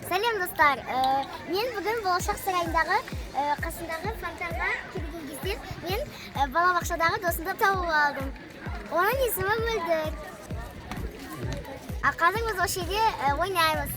Сәлем достар. Мен бүгін болашақ сарайындағы қасындағы фонтанға келген кезде мен балабақшадағы досымды тауып алдым. Оның есімі Мөлдір. Қазір біз осы жерде ойнаймыз.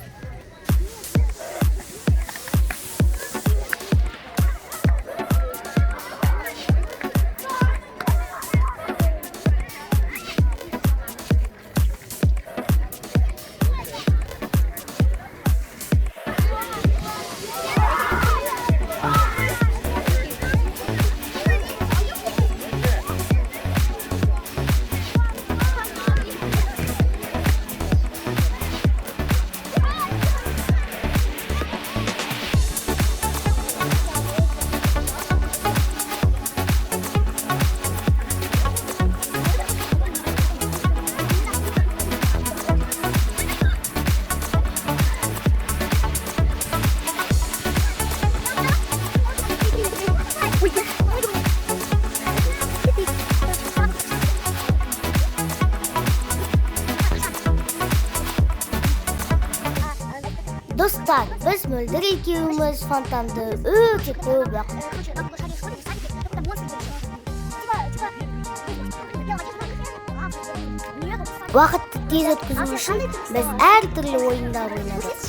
Dostlar, biz Mөлдір екеуміз фонтанды өте көп уақытты тез өткізу үшін біз әртүрлі ойындар ойнадық.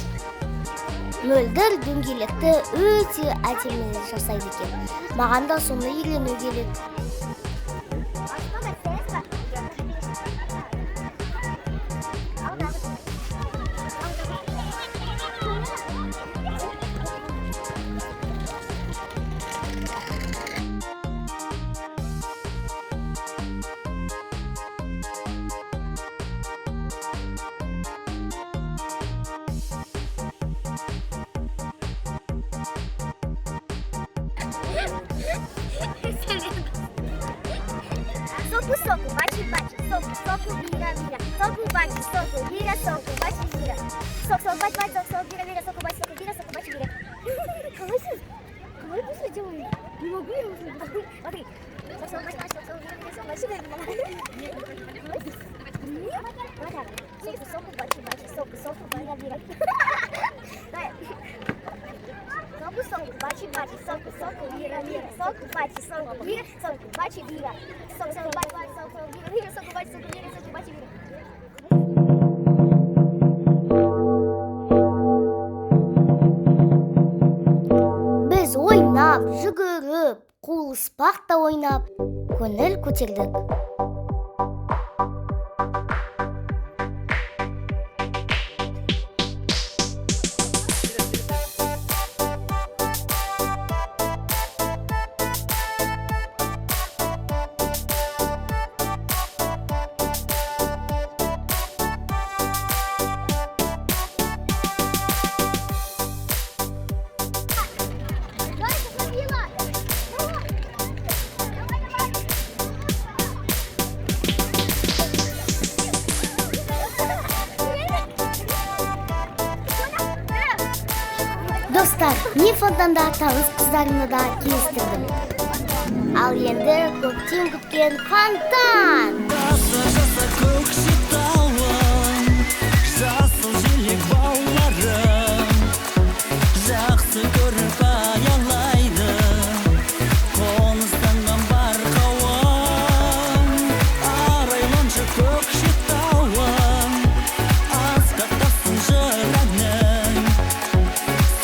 Мөлдір дөңгелекті өте әдемі жасайды екен. Маған да соны үйрену керек. Soco, bate, bate, soco, vira, vira. Soco, bate, soco, vira, soco, bate, vira. Soco, bate, bate, soco, vira, vira, soco, bate, vira, soco, bate, vira. Қалай босқа делаю? Не могу я уже. Смотри. Соко, бate, бate, соко, vira, vira, soco, bate, vira. Вот так. Соко, бate, бate, соко, vira, vira. Soco, bate, bate, soco, vira, vira. Soco, bate, soco, vira, soco, bate, vira. Soco, bate, bate, soco, vira, vira, soco, bate, vira, soco, bate, vira. Biz ойнап, жүгіріп, қуылыспақ та ойнап, көңіл көтердік. Dostlar, мен фонтанда таныс қыздарымды да кездестірдім. Ал енді көптен күткен фонтан! Жасыл желек бауларым, жақсы көріп аялайды, қоныстанған бар қауым, арайланшы көкшетауым, асқақтасын жыр әнім,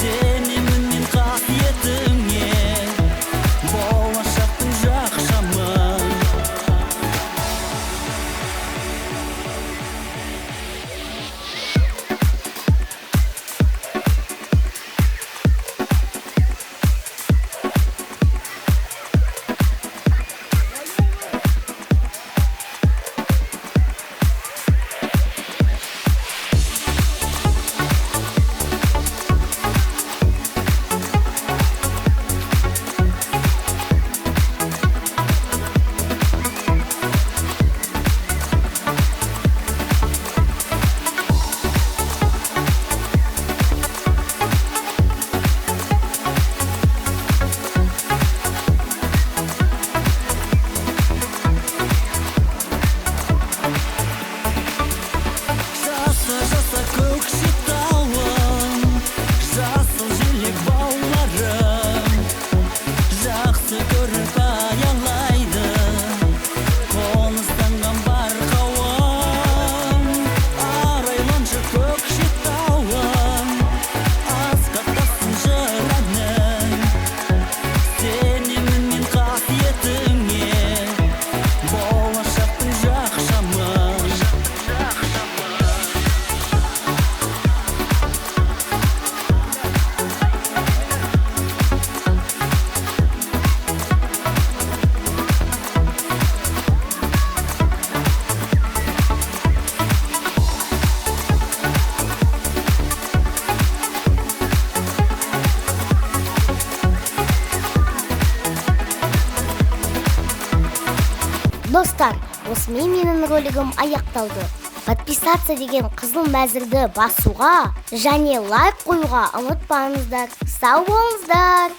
сенемін мен қасиетіңе, болашақтың жақ шамын. достар, осымен менің ролигім аяқталды. Подписаться деген қызыл мәзірді басуға және лайк қоюға ұмытпаңыздар. Сау болыңыздар.